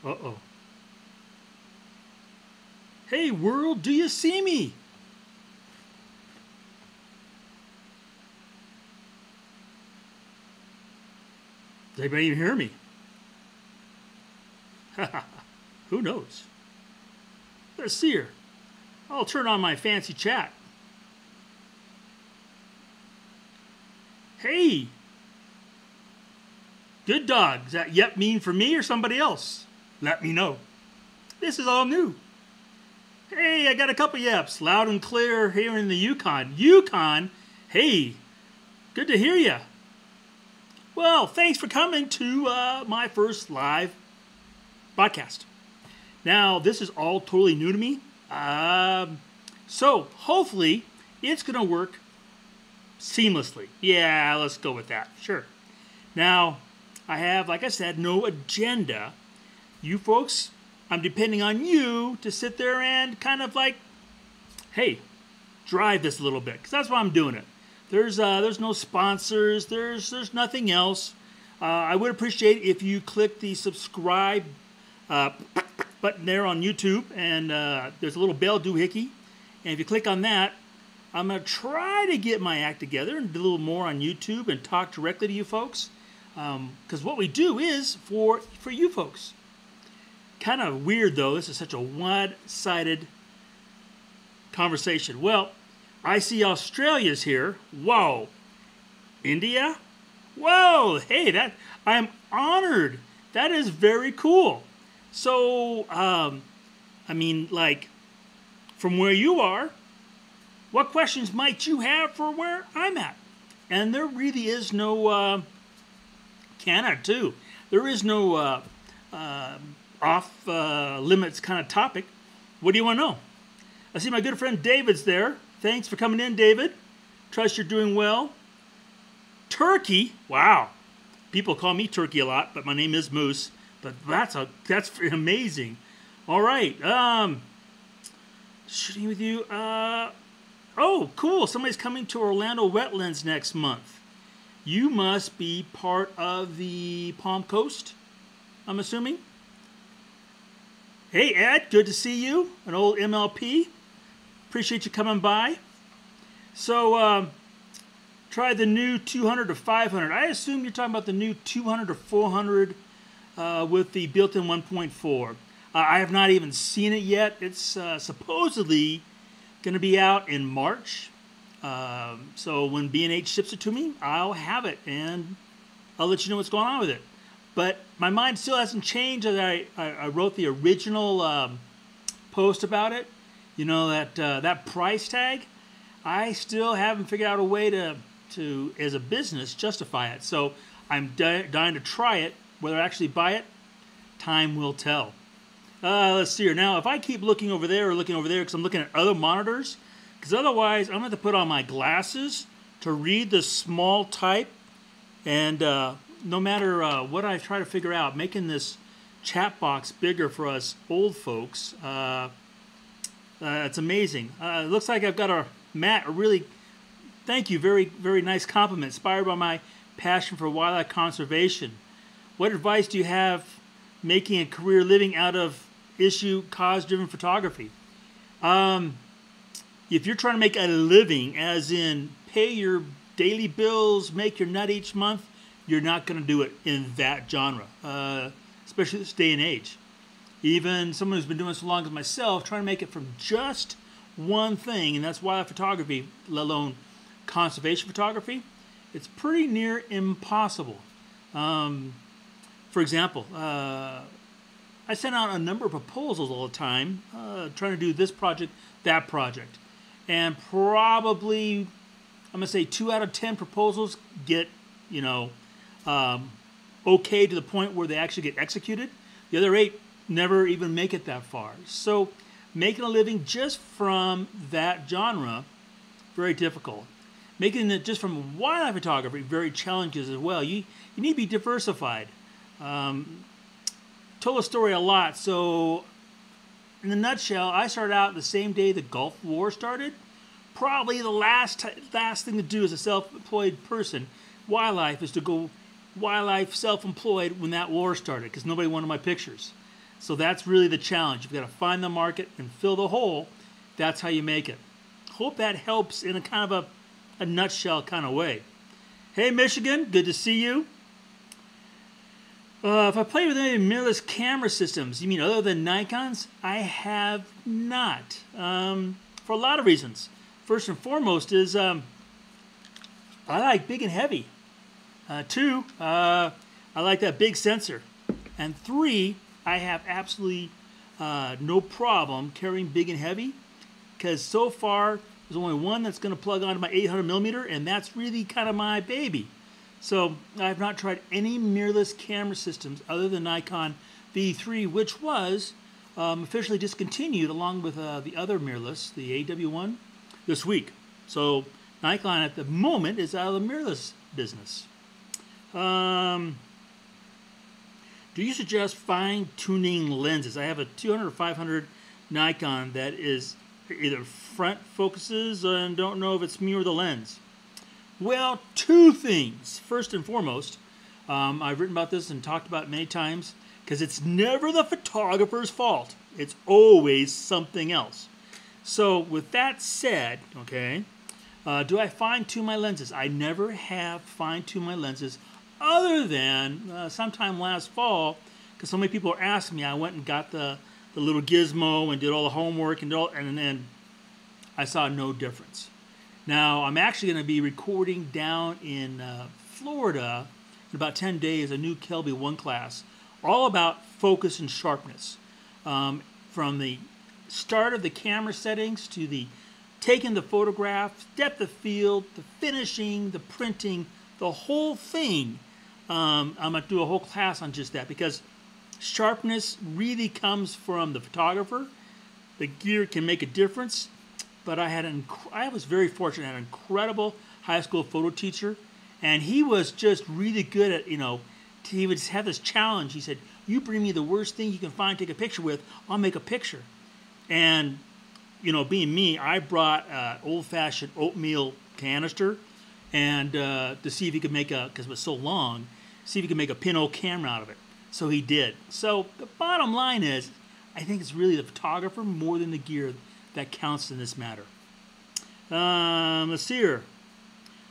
Uh-oh. Hey, world, do you see me? Does anybody even hear me? Who knows? Let's see here. I'll turn on my fancy chat. Hey! Good dog. Is that yep mean for me or somebody else? Let me know. This is all new. Hey, I got a couple yeps. Loud and clear here in the Yukon. Yukon? Hey, good to hear you. Well, thanks for coming to my first live podcast. Now, this is all totally new to me. So, hopefully, it's going to work seamlessly. Yeah, let's go with that. Sure. Now, I have, like I said, no agenda. You folks, I'm depending on you to sit there and kind of like, hey, drive this a little bit, because that's why I'm doing it. There's no sponsors. There's nothing else. I would appreciate if you click the subscribe button there on YouTube, and there's a little bell doohickey. And if you click on that, I'm going to try to get my act together and do a little more on YouTube and talk directly to you folks. Because what we do is for you folks. Kind of weird, though. This is such a one-sided conversation. Well, I see Australia's here. Whoa. India? Whoa. Hey, I am honored. That is very cool. So, I mean, like, from where you are, what questions might you have for where I'm at? And there really is no, Canada too. There is no off-limits kind of topic. What do you want to know? I see my good friend David's there. Thanks for coming in, David. Trust you're doing well. Turkey. Wow. People call me Turkey a lot, but my name is Moose. But that's amazing. All right. Shooting with you. Oh, cool. Somebody's coming to Orlando Wetlands next month. You must be part of the Palm Coast, I'm assuming. Hey, Ed. Good to see you. An old MLP. Appreciate you coming by. So, try the new 200 to 500. I assume you're talking about the new 200 to 400 with the built-in 1.4. I have not even seen it yet. It's supposedly going to be out in March. So when B&H ships it to me, I'll have it, and I'll let you know what's going on with it. But my mind still hasn't changed. As I wrote the original post about it. You know, that price tag, I still haven't figured out a way to as a business, justify it. So I'm dying to try it. Whether I actually buy it, time will tell. Let's see here. Now, if I keep looking over there or looking over there because I'm looking at other monitors, because otherwise I'm going to have to put on my glasses to read the small type. And no matter what I try to figure out, making this chat box bigger for us old folks, it's amazing. It looks like I've got Matt, a really, thank you, very, very nice compliment, inspired by my passion for wildlife conservation. What advice do you have making a career living out of cause-driven photography? If you're trying to make a living, as in pay your daily bills, make your nut each month, you're not going to do it in that genre, especially this day and age. Even someone who's been doing it so long as myself, trying to make it from just one thing, and that's wildlife photography, let alone conservation photography, it's pretty near impossible. For example, I send out a number of proposals all the time, trying to do this project, that project. And probably, I'm going to say 2 out of 10 proposals get, okay to the point where they actually get executed. The other 8 never even make it that far. So making a living just from that genre, very difficult. Making it just from wildlife photography, very challenging as well. You need to be diversified. Told a story a lot. So in a nutshell, I started out the same day the Gulf War started. Probably the last thing to do as a self-employed person, wildlife, is to go wildlife self-employed when that war started, because nobody wanted my pictures. So that's really the challenge. You've got to find the market and fill the hole. That's how you make it. Hope that helps in a kind of a nutshell kind of way. Hey, Michigan, good to see you. If I play with any mirrorless camera systems, you mean other than Nikon's? I have not. For a lot of reasons. First and foremost is I like big and heavy. 2, I like that big sensor. And 3, I have absolutely no problem carrying big and heavy, because so far there's only one that's going to plug onto my 800mm, and that's really kind of my baby. So I've not tried any mirrorless camera systems other than Nikon V3, which was officially discontinued along with the other mirrorless, the AW1, this week. So Nikon at the moment is out of the mirrorless business. Do you suggest fine-tuning lenses? I have a 200 or 500 Nikon that is either front focuses and don't know if it's me or the lens. Well, 2 things. First and foremost, I've written about this and talked about it many times, because it's never the photographer's fault. It's always something else. So with that said, okay, do I fine-tune my lenses? I never have fine-tuned my lenses other than sometime last fall, because so many people are asking me. I went and got the little gizmo and did all the homework and then I saw no difference. Now, I'm actually going to be recording down in Florida in about 10 days a new Kelby 1 class, all about focus and sharpness. From the start of the camera settings to the taking the photograph, depth of field, the finishing, the printing, the whole thing. I'm going to do a whole class on just that, because sharpness really comes from the photographer. The gear can make a difference. But I was very fortunate. I had an incredible high school photo teacher, and he was just really good at, he would just have this challenge. He said, you bring me the worst thing you can find to take a picture with, I'll make a picture. And, being me, I brought old-fashioned oatmeal canister and to see if he could make because it was so long, see if he could make a pinhole camera out of it. So he did. So the bottom line is, I think it's really the photographer more than the gear that counts in this matter. Let's see here.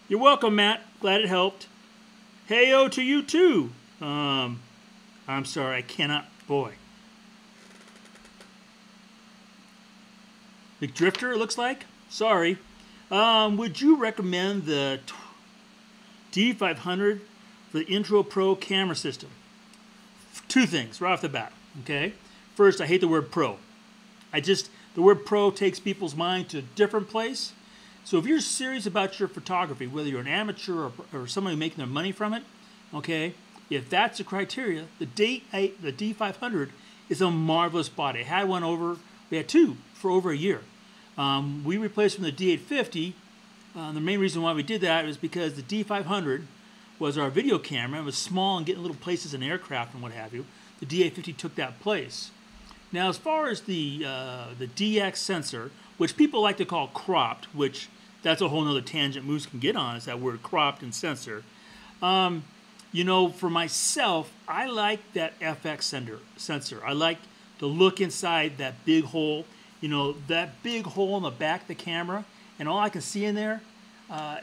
You're welcome, Matt. Glad it helped. Hey-o to you, too. I'm sorry, I cannot. Boy. McDrifter, it looks like. Sorry. Would you recommend the D500 for the Intro Pro camera system? 2 things right off the bat. Okay. First, I hate the word pro. The word pro takes people's mind to a different place. So if you're serious about your photography, whether you're an amateur or somebody making their money from it, okay, if that's the criteria, the D500 is a marvelous body. We had 2 for over a year. We replaced from the D850. The main reason why we did that was because the D500 was our video camera. It was small and getting little places in aircraft and what have you. The D850 took that place. Now, as far as the DX sensor, which people like to call cropped, which that's a whole nother tangent Moose can get on, is that word cropped and sensor. For myself, I like that FX sensor. I like the look inside that big hole. That big hole in the back of the camera, and all I can see in there,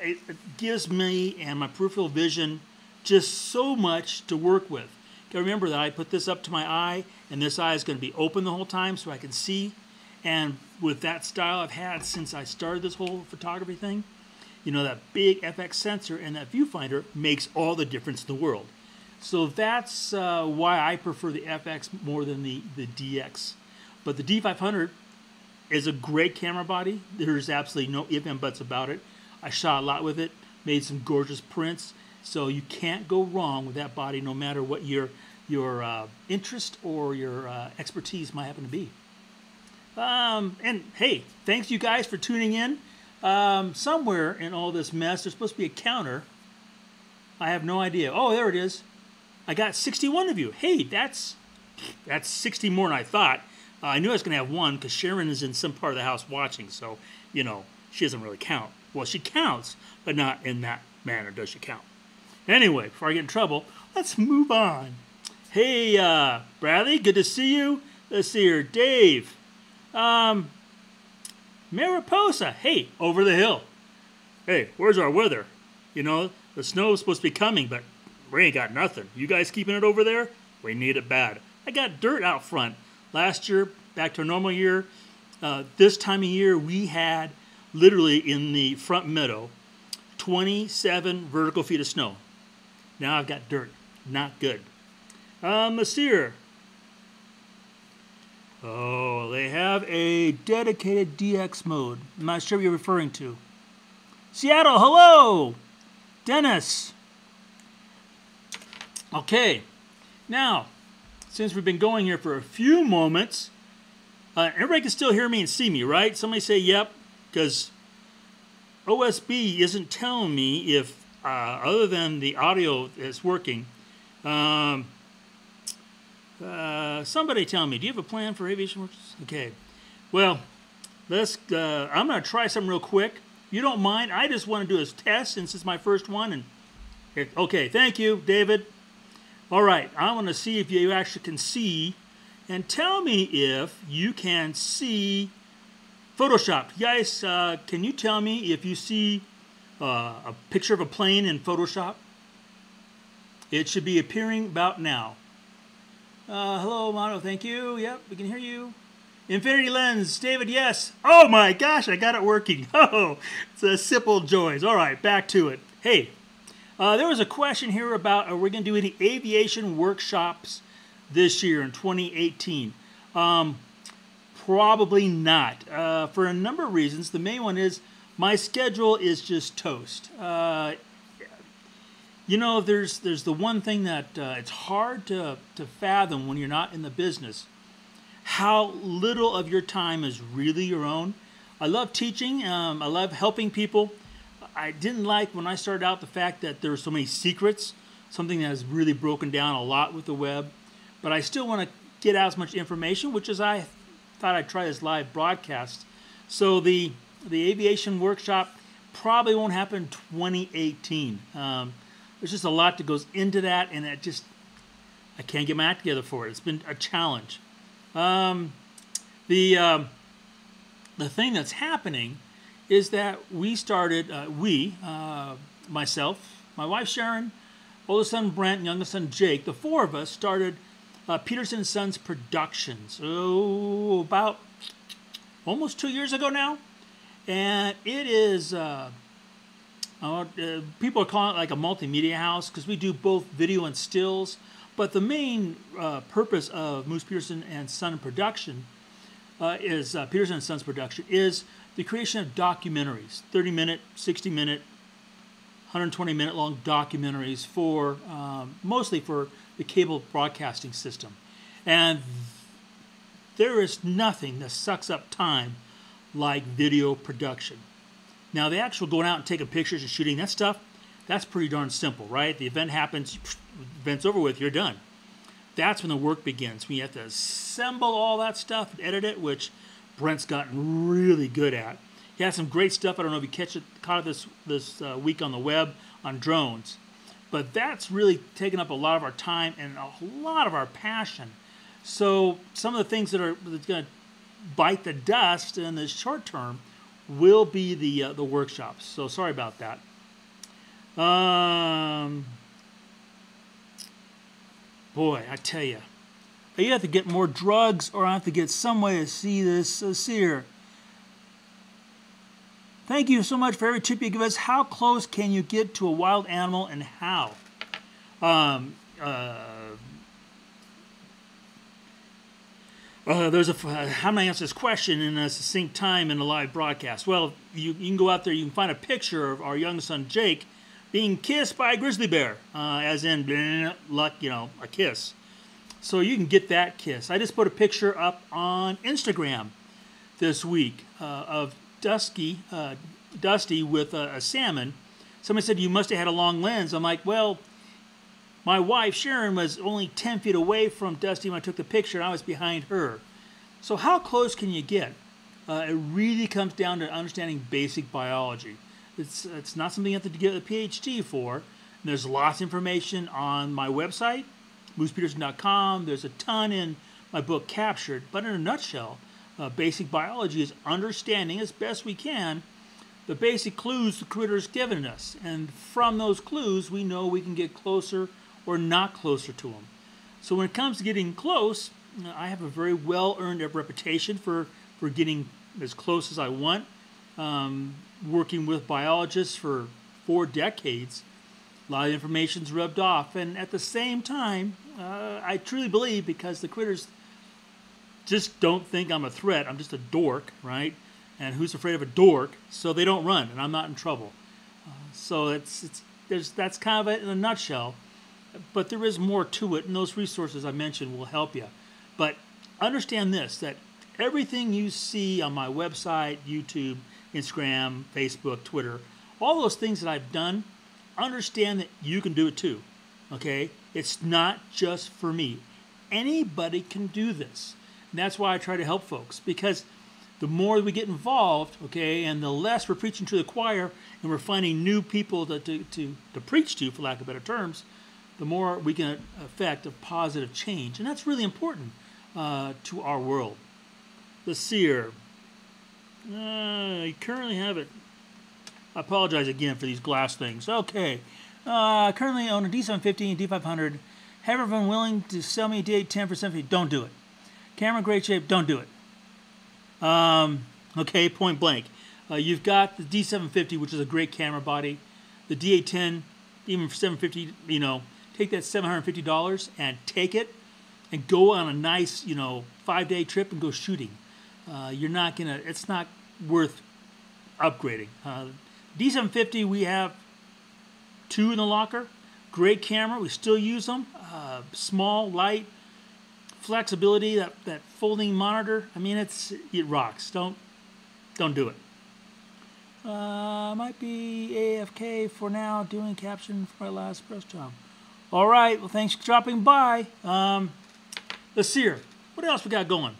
it gives me and my peripheral vision just so much to work with. Remember that I put this up to my eye, and this eye is going to be open the whole time so I can see. And with that style I've had since I started this whole photography thing, that big FX sensor and that viewfinder makes all the difference in the world. So that's why I prefer the FX more than the DX. But the D500 is a great camera body. There's absolutely no ifs and buts about it. I shot a lot with it, made some gorgeous prints. So you can't go wrong with that body, no matter what your interest or your expertise might happen to be. And hey, thanks you guys for tuning in. Somewhere in all this mess, there's supposed to be a counter. I have no idea. Oh, there it is. I got 61 of you. Hey, that's 60 more than I thought. I knew I was going to have 1 because Sharon is in some part of the house watching, so, she doesn't really count. Well, she counts, but not in that manner does she count. Anyway, before I get in trouble, let's move on. Hey, Hey, Bradley, good to see you. Let's see here. Dave. Mariposa. Hey, over the hill. Hey, where's our weather? You know, the snow is supposed to be coming, but we ain't got nothing. You guys keeping it over there? We need it bad. I got dirt out front. Last year, back to a normal year, this time of year, we had literally in the front meadow 27 vertical feet of snow. Now I've got dirt. Not good. Monsieur. Oh, they have a dedicated DX mode. I'm not sure what you're referring to. Seattle, hello! Dennis. Okay. Now, since we've been going here for a few moments, everybody can still hear me and see me, right? Somebody say yep, because OSB isn't telling me if, other than the audio is working. Somebody tell me, do you have a plan for Aviation Works? Okay. Well, I'm going to try something real quick. You don't mind? I just want to do a test since it's my first one. And okay, thank you, David. All right, I want to see if you actually can see, and tell me if you can see Photoshop. You guys, can you tell me if you see a picture of a plane in Photoshop? It should be appearing about now. Hello, Mono, thank you. Yep, we can hear you. Infinity Lens, David, yes. Oh my gosh, I got it working. Oh, it's a simple joys. All right, back to it. Hey, there was a question here about, are we going to do any aviation workshops this year in 2018? Probably not, for a number of reasons. The main one is my schedule is just toast. You know, there's the one thing that it's hard to fathom when you're not in the business, how little of your time is really your own. I love teaching. I love helping people. I didn't like when I started out the fact that there were so many secrets, something that has really broken down a lot with the web. But I still want to get out as much information, which is I thought I'd try this live broadcast. So the aviation workshop probably won't happen in 2018. There's just a lot that goes into that, and I can't get my act together for it. It's been a challenge. The thing that's happening is that we started, myself, my wife Sharon, oldest son Brent, and youngest son Jake, the four of us started Peterson & Sons Productions, about almost 2 years ago now. And it is, people are calling it like a multimedia house because we do both video and stills. But the main purpose of Moose Peterson & Son Production Peterson & Sons Production is the creation of documentaries, 30-minute, 60-minute, 120-minute long documentaries for mostly for the cable broadcasting system. And there is nothing that sucks up time like video production. Now, the actual going out and taking pictures and shooting, that stuff, that's pretty darn simple, right? The event happens, event's over with, you're done. That's when the work begins. We have to assemble all that stuff and edit it, which Brent's gotten really good at. He has some great stuff. I don't know if you caught it this week on the web on drones. But that's really taken up a lot of our time and a lot of our passion. So some of the things that are going to bite the dust in the short term will be the workshops. So sorry about that. Boy, I tell you, you have to get more drugs, or I have to get some way to see this seer. Thank you so much for every tip you give us. How close can you get to a wild animal, and how? How am I answer this question in a succinct time in a live broadcast? Well, you can go out there, you can find a picture of our young son Jake being kissed by a grizzly bear, as in, luck, a kiss. So you can get that kiss. I just put a picture up on Instagram this week of Dusty with a salmon. Somebody said, you must have had a long lens. I'm like, well, my wife, Sharon, was only 10 feet away from Dusty when I took the picture, and I was behind her. So how close can you get? It really comes down to understanding basic biology. It's not something you have to get a PhD for. There's lots of information on my website, MoosePeterson.com. There's a ton in my book, Captured. But in a nutshell, basic biology is understanding as best we can the basic clues the Creator's given us. And from those clues, we know we can get closer or not closer to them. So when it comes to getting close, I have a very well-earned reputation for getting as close as I want. Working with biologists for 4 decades, a lot of information's rubbed off. And at the same time, I truly believe, because the critters just don't think I'm a threat, I'm just a dork, right? And who's afraid of a dork? So they don't run, and I'm not in trouble. So that's kind of it in a nutshell. But there is more to it, and those resources I mentioned will help you. But understand this, that everything you see on my website, YouTube, Instagram, Facebook, Twitter, all those things that I've done, understand that you can do it too, okay? It's not just for me. Anybody can do this. And that's why I try to help folks, because the more we get involved, okay, and the less we're preaching to the choir and we're finding new people to preach to, for lack of better terms, the more we can affect a positive change. And that's really important to our world. The seer. I currently have it. I apologize again for these glass things. Okay. Currently own a D750 and D500. Have everyone willing to sell me a D810 for $750? Don't do it. Camera in great shape? Don't do it. Okay, point blank. You've got the D750, which is a great camera body. The D810, even for $750, you know, take that $750 and take it and go on a nice, 5-day trip and go shooting. You're not gonna. It's not worth upgrading. D750, we have 2 in the locker. Great camera. We still use them. Small, light, flexibility. That folding monitor. I mean, it rocks. Don't do it. Might be AFK for now. Doing caption for my last press job. All right. Well, thanks for dropping by. Let's see here. What else we got going?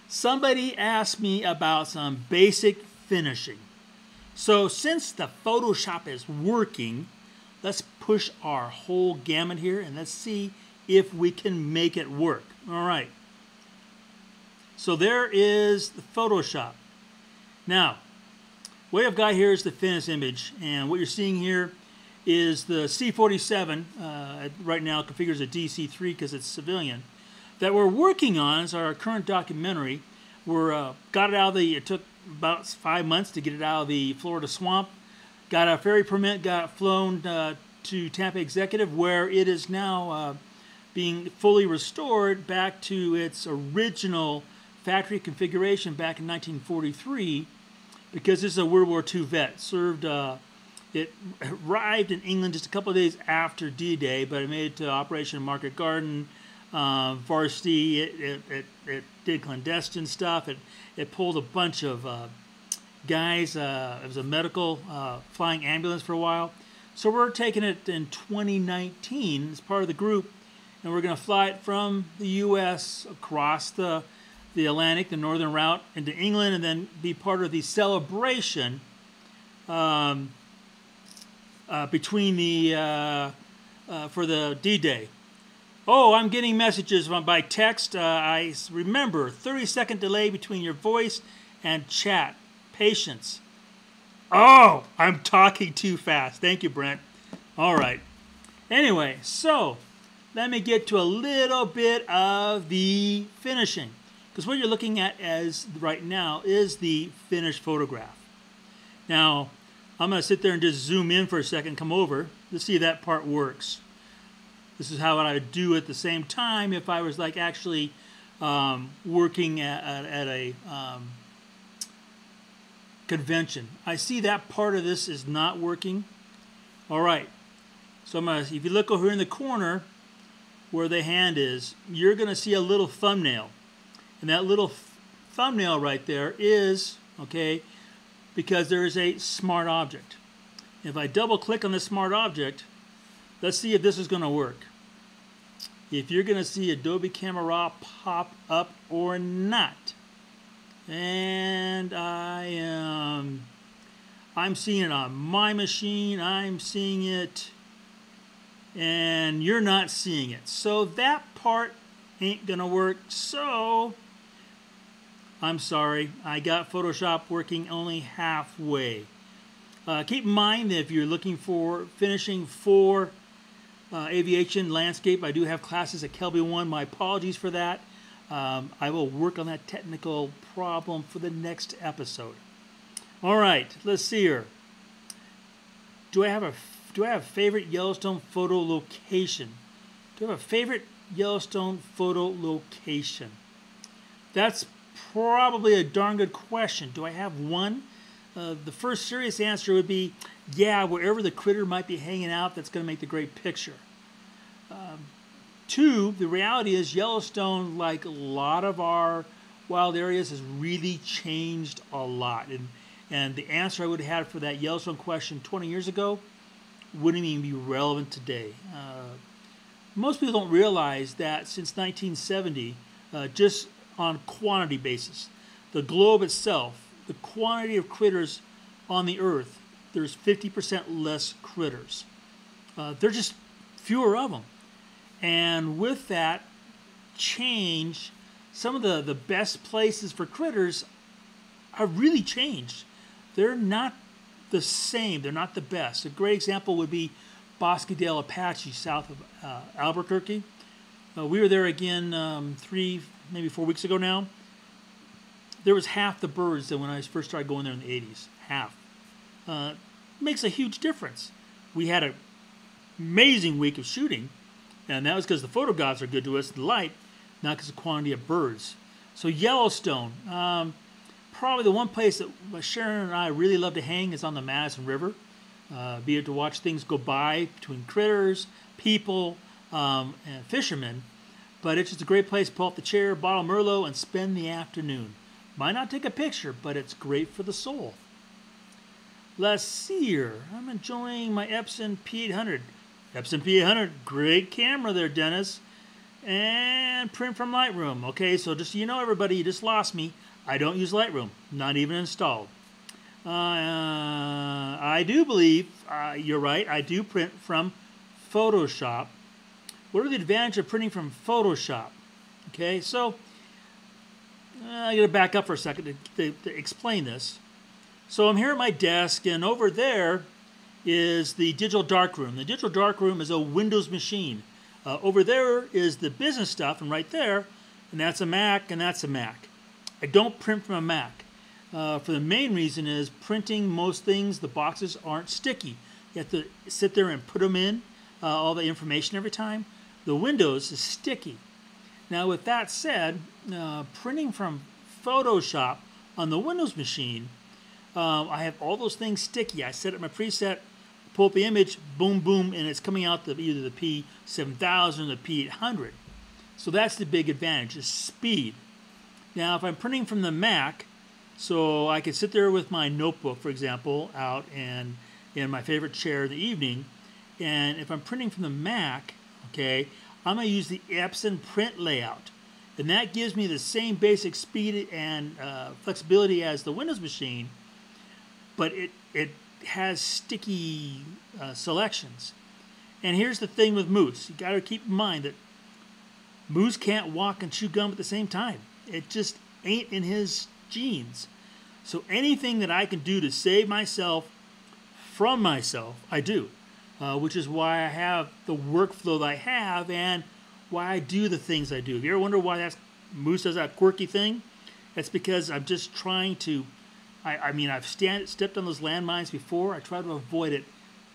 Somebody asked me about some basic finishing. So since the Photoshop is working, let's push our whole gamut here and let's see if we can make it work. All right. So there is the Photoshop. Now, what I've got here is the finished image, and what you're seeing here is the C47, right now configures a DC3 because it's civilian, that we're working on as our current documentary. Got it out of it took about 5 months to get it out of the Florida swamp. Got a ferry permit, got flown to Tampa Executive, where it is now being fully restored back to its original factory configuration back in 1943, because this is a World War II vet. Served, it arrived in England just a couple of days after D-Day, but it made it to Operation Market Garden, Varsity. It did clandestine stuff. It pulled a bunch of guys. It was a medical flying ambulance for a while. So we're taking it in 2019 as part of the group, and we're going to fly it from the U.S. across the Atlantic, the northern route, into England, and then be part of the celebration between the for the D-Day. Oh, I'm getting messages by text. I remember 30-second delay between your voice and chat. Patience. Oh, I'm talking too fast. Thank you, Brent. All right. Anyway, so let me get to a little bit of the finishing, because what you're looking at as right now is the finished photograph. Now, I'm going to sit there and just zoom in for a second, come over to see if that part works. This is how I would do at the same time if I was like actually working at a convention. I see that part of this is not working. All right. So if you look over here in the corner where the hand is, you're going to see a little thumbnail. And that little thumbnail right there is, okay, because there is a smart object. If I double click on the smart object, let's see if this is going to work. If you're going to see Adobe Camera Raw pop up or not. And I'm seeing it on my machine. I'm seeing it and you're not seeing it. So that part ain't gonna work. So I'm sorry, I got Photoshop working only halfway. Keep in mind that if you're looking for finishing for aviation landscape, I do have classes at Kelby 1. My apologies for that. I will work on that technical problem for the next episode. All right, let's see here. Do I have a favorite Yellowstone photo location? Do I have a favorite Yellowstone photo location? That's probably a darn good question. Do I have one? The first serious answer would be, yeah, wherever the critter might be hanging out, that's going to make the great picture. Two, the reality is Yellowstone, like a lot of our wild areas, has really changed a lot. And the answer I would have had for that Yellowstone question 20 years ago wouldn't even be relevant today. Most people don't realize that since 1970, just on quantity basis, the globe itself, the quantity of critters on the earth, there's 50% less critters. There's just fewer of them. And with that change, some of the best places for critters have really changed. They're not the same. They're not the best. A great example would be Bosque del Apache south of Albuquerque. We were there again 3, maybe 4 weeks ago now. There was half the birds than when I first started going there in the 80s. Half. Makes a huge difference. We had an amazing week of shooting, and that was because the photo gods are good to us, the light, not because of the quantity of birds. So Yellowstone, probably the one place that Sharon and I really love to hang is on the Madison River, be it to watch things go by between critters, people, and fishermen. But it's just a great place to pull up the chair, bottle of Merlot, and spend the afternoon. Might not take a picture, but it's great for the soul. Let's see here. I'm enjoying my Epson P800. Epson P800, great camera there, Dennis. And print from Lightroom. Okay, so just so you know, everybody, you just lost me. I don't use Lightroom, not even installed. I do believe, you're right, I do print from Photoshop. What are the advantages of printing from Photoshop? Okay, so I got to back up for a second to explain this. So I'm here at my desk, and over there is the digital darkroom. The digital darkroom is a Windows machine. Over there is the business stuff, and right there, and that's a Mac, and that's a Mac. I don't print from a Mac. For the main reason is printing most things, the boxes aren't sticky. You have to sit there and put them in, all the information every time. The Windows is sticky. Now with that said, printing from Photoshop on the Windows machine, I have all those things sticky. I set up my preset, pull up the image, boom, boom, and it's coming out either the P7000 or the P800. So that's the big advantage, is speed. Now if I'm printing from the Mac, so I could sit there with my notebook, for example, out and in my favorite chair in the evening, and if I'm printing from the Mac, okay, I'm going to use the Epson print layout. And that gives me the same basic speed and flexibility as the Windows machine, but it has sticky selections. And here's the thing with Moose. You got to keep in mind that Moose can't walk and chew gum at the same time. It just ain't in his genes. So anything that I can do to save myself from myself, I do. Which is why I have the workflow that I have and why I do the things I do. If you ever wonder why Moose does that quirky thing, that's because I'm just trying to, I mean, I've stepped on those landmines before. I try to avoid it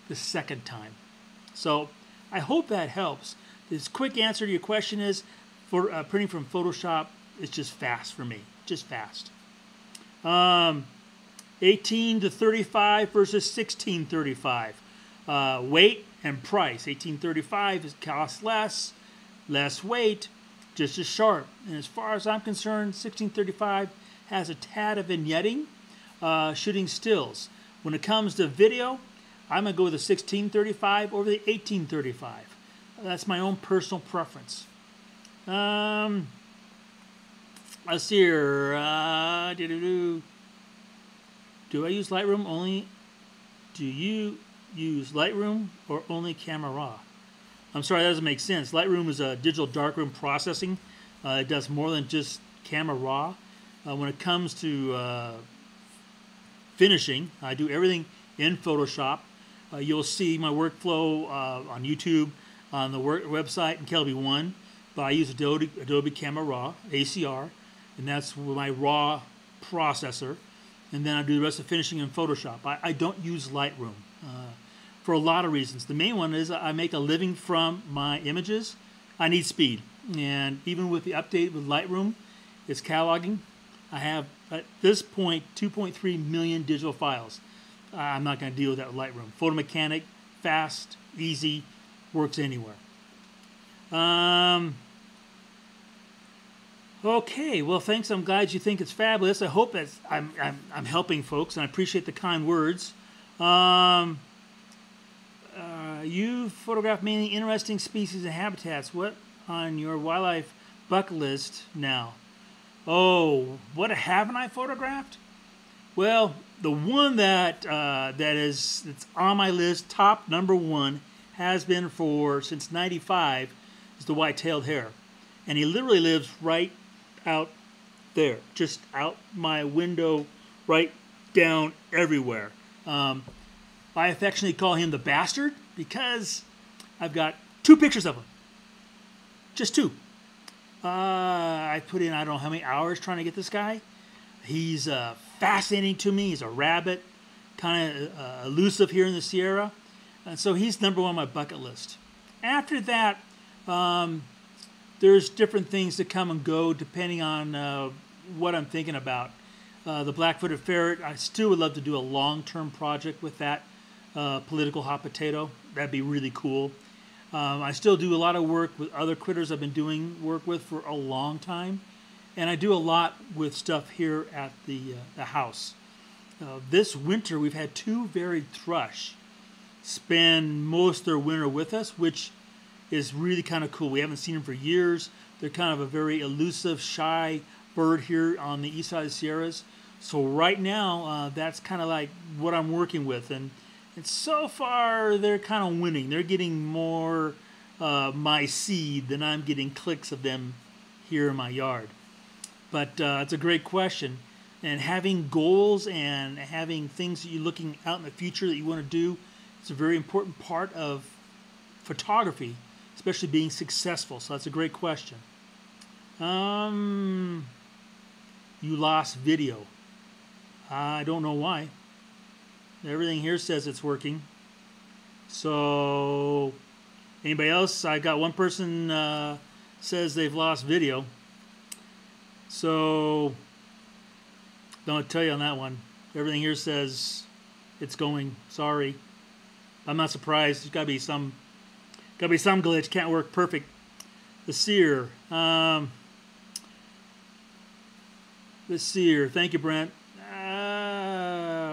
the second time. So I hope that helps. This quick answer to your question is, for printing from Photoshop, it's just fast for me, just fast. 18 to 35 versus 1635. Weight and price. 1835 costs less weight, just as sharp. And as far as I'm concerned, 1635 has a tad of vignetting, shooting stills. When it comes to video, I'm going to go with the 1635 over the 1835. That's my own personal preference. Let's see here. Do I use Lightroom only? Do you use Lightroom or only Camera Raw? I'm sorry, that doesn't make sense. Lightroom is a digital darkroom processing. It does more than just camera raw. When it comes to finishing, I do everything in Photoshop. You'll see my workflow on YouTube, on the website in Kelby One. But I use Adobe Camera Raw, ACR, and that's my raw processor. And then I do the rest of finishing in Photoshop. I don't use Lightroom for a lot of reasons. The main one is I make a living from my images. I need speed. And even with the update with Lightroom, it's cataloging. I have, at this point, 2.3 million digital files. I'm not going to deal with that with Lightroom. Photo Mechanic, fast, easy, works anywhere. Okay, well, thanks. I'm glad you think it's fabulous. I hope that I'm helping folks, and I appreciate the kind words. You photograph many interesting species and habitats. What on your wildlife bucket list now? Oh, what haven't I photographed? Well, the one that's on my list, top #1, has been since '95, is the white-tailed hare, and he literally lives right out there, just out my window, right down everywhere. I affectionately call him the bastard because I've got 2 pictures of him, just 2. I put in I don't know how many hours trying to get this guy. He's fascinating to me. He's a rabbit, kind of elusive here in the Sierra. And so he's #1 on my bucket list. After that, there's different things that come and go depending on what I'm thinking about. The black-footed ferret, I still would love to do a long-term project with that political hot potato. That'd be really cool. I still do a lot of work with other critters I've been doing work with for a long time. And I do a lot with stuff here at the house. This winter, we've had 2 varied thrush spend most of their winter with us, which is really kind of cool. We haven't seen them for years. They're kind of a very elusive, shy bird here on the east side of the Sierras. So right now, that's kind of like what I'm working with. And so far, they're kind of winning. They're getting more my seed than I'm getting clicks of them here in my yard. But it's a great question. And having goals and having things that you're looking out in the future that you want to do, it's a very important part of photography, especially being successful. So that's a great question. You lost video. I don't know why. Everything here says it's working. So, anybody else? I got one person says they've lost video. So, don't tell you on that one. Everything here says it's going. Sorry. I'm not surprised. There's got to be some glitch. Can't work perfect. The seer. The seer. Thank you, Brent.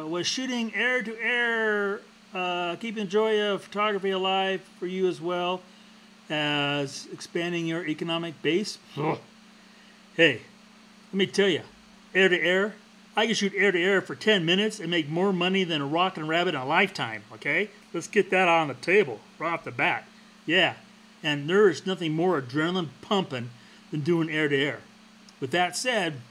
Was shooting air to air, keeping the joy of photography alive for you as well as expanding your economic base? Hey, let me tell you, air to air, I can shoot air to air for 10 minutes and make more money than a rockin' rabbit in a lifetime, okay? Let's get that on the table right off the bat. Yeah, and there is nothing more adrenaline pumping than doing air to air. With that said,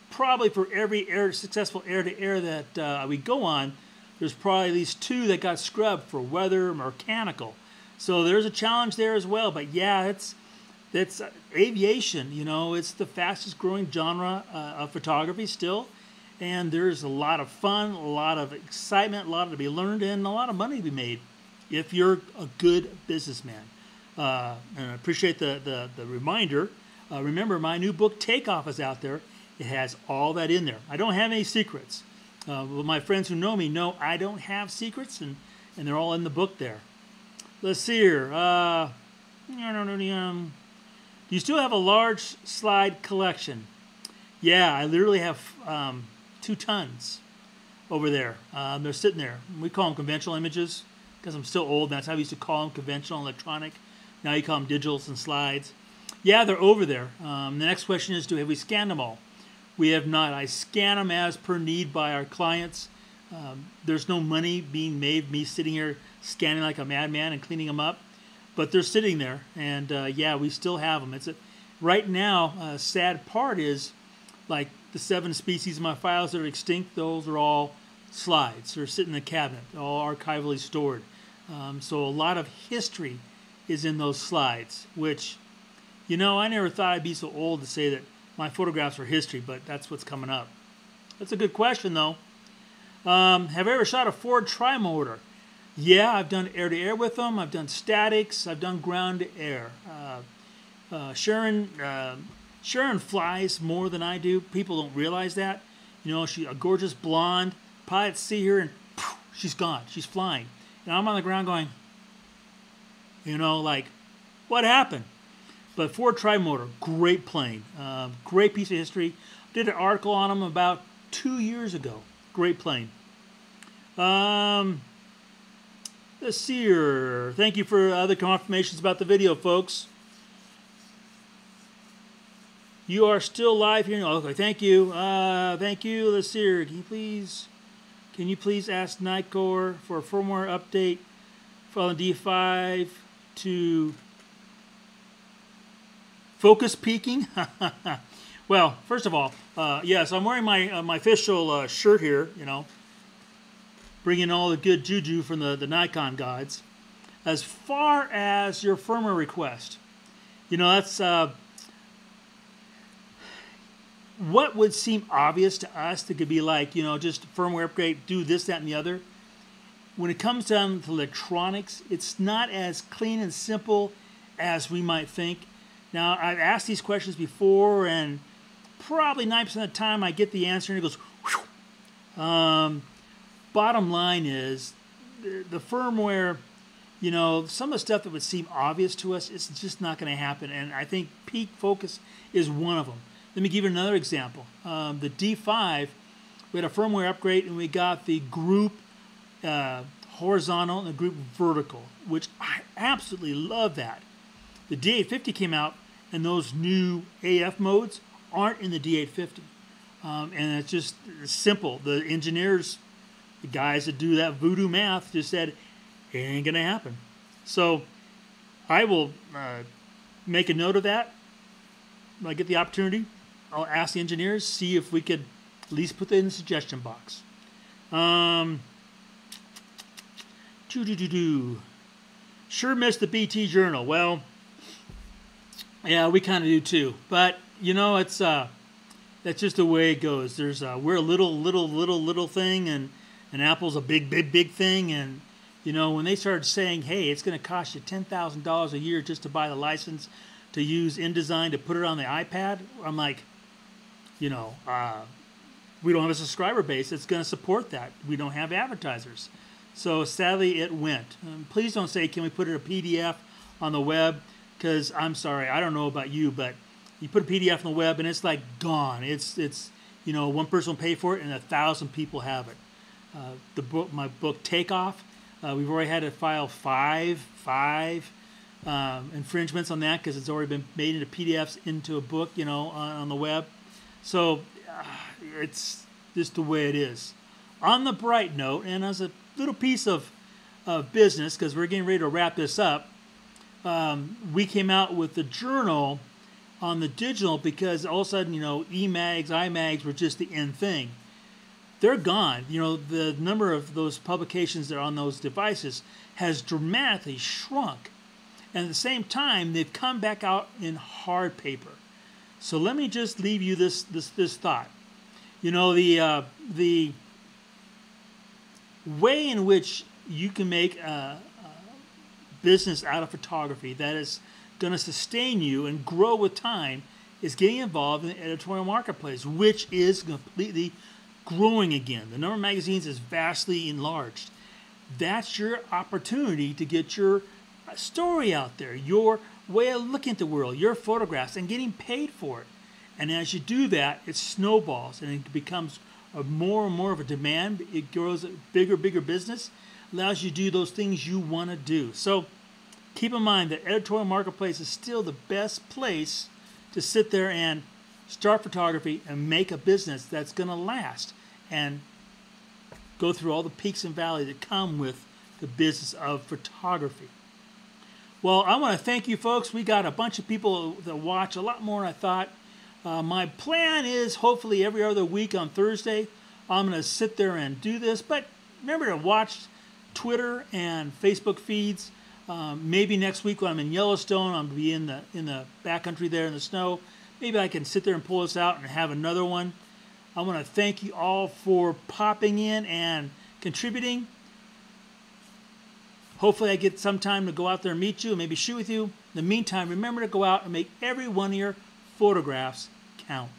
probably for every successful air-to-air that we go on, there's probably at least 2 that got scrubbed for weather or mechanical. So there's a challenge there as well. But yeah, that's aviation. You know, it's the fastest growing genre of photography still. And there's a lot of fun, a lot of excitement, a lot to be learned, and a lot of money to be made if you're a good businessman. And I appreciate the reminder. Remember, my new book, Takeoff, is out there. It has all that in there. I don't have any secrets. Well, my friends who know me know I don't have secrets, and they're all in the book there. Let's see here. Do you still have a large slide collection? Yeah, I literally have 2 tons over there. They're sitting there. We call them conventional images because I'm still old. That's how we used to call them, conventional, electronic. Now you call them digitals and slides. Yeah, they're over there. The next question is, have we scanned them all? We have not. I scan them as per need by our clients. There's no money being made me sitting here scanning like a madman and cleaning them up. but they're sitting there, and yeah, we still have them. Right now, sad part is, like the 7 species of my files that are extinct, those are all slides. They're sitting in the cabinet, all archivally stored. So a lot of history is in those slides, which, you know, I never thought I'd be so old to say that my photographs are history, but that's what's coming up. That's a good question, though. Have I ever shot a Ford Trimotor? Yeah, I've done air-to-air with them. I've done statics. I've done ground-to-air. Sharon flies more than I do. People don't realize that. You know, she's a gorgeous blonde. Pilots see her and poof, she's gone. She's flying. And I'm on the ground going, you know, like, what happened? But Ford Trimotor, great plane. Great piece of history. Did an article on them about 2 years ago. Great plane. Let's see here. Thank you for other confirmations about the video, folks. You are still live here. Okay, thank you. Thank you. Let's see here. Can you please ask Nicor for a firmware update following D5 to focus peaking? Well, first of all, yes, I'm wearing my official shirt here, you know, bringing all the good juju from the Nikon gods. As far as your firmware request, you know, that's what would seem obvious to us that could be like, you know, just firmware upgrade, do this, that, and the other. When it comes down to electronics, it's not as clean and simple as we might think. Now, I've asked these questions before, and probably 9% of the time I get the answer, and it goes, whew. Bottom line is, the firmware, you know, some of the stuff that would seem obvious to us, it's just not going to happen, and I think peak focus is one of them. Let me give you another example. The D5, we had a firmware upgrade, and we got the group horizontal and the group vertical, which I absolutely love that. The D850 came out, and those new AF modes aren't in the D850. And it's just simple. The engineers, the guys that do that voodoo math, just said, it ain't going to happen. So I will make a note of that when I get the opportunity. I'll ask the engineers, see if we could at least put that in the suggestion box. Sure missed the BT Journal. Well, yeah, we kind of do too. But you know, it's that's just the way it goes. There's we're a little thing, and Apple's a big thing. And you know, when they started saying, hey, it's going to cost you $10,000 a year just to buy the license to use InDesign to put it on the iPad, I'm like, you know, we don't have a subscriber base that's going to support that. We don't have advertisers. So sadly, it went. Please don't say, can we put it a PDF on the web? Because I'm sorry, I don't know about you, but you put a PDF on the web and it's like gone. It's you know, one person will pay for it and 1,000 people have it. My book Takeoff, we've already had to file five infringements on that because it's already been made into PDFs into a book, you know, on the web. So it's just the way it is. On the bright note, and as a little piece of business, because we're getting ready to wrap this up, we came out with the journal on the digital because all of a sudden, you know, eMags, iMags were just the in thing. They're gone. You know, the number of those publications that are on those devices has dramatically shrunk. And at the same time, they've come back out in hard paper. So let me just leave you this thought. You know, the way in which you can make a business out of photography that is going to sustain you and grow with time is getting involved in the editorial marketplace, which is completely growing again. The number of magazines is vastly enlarged. That's your opportunity to get your story out there, your way of looking at the world, your photographs, and getting paid for it. And as you do that, it snowballs and it becomes more and more of a demand. It grows a bigger business, allows you to do those things you want to do. So keep in mind that editorial marketplace is still the best place to sit there and start photography and make a business that's going to last and go through all the peaks and valleys that come with the business of photography. Well, I want to thank you folks. We got a bunch of people that watch, a lot more than I thought. My plan is hopefully every other week on Thursday, I'm going to sit there and do this. But remember to watch Twitter and Facebook feeds. Maybe next week when I'm in Yellowstone, I'm going to be in the backcountry there in the snow. Maybe I can sit there and pull this out and have another one. I want to thank you all for popping in and contributing. Hopefully I get some time to go out there and meet you and maybe shoot with you. In the meantime, remember to go out and make every one of your photographs count.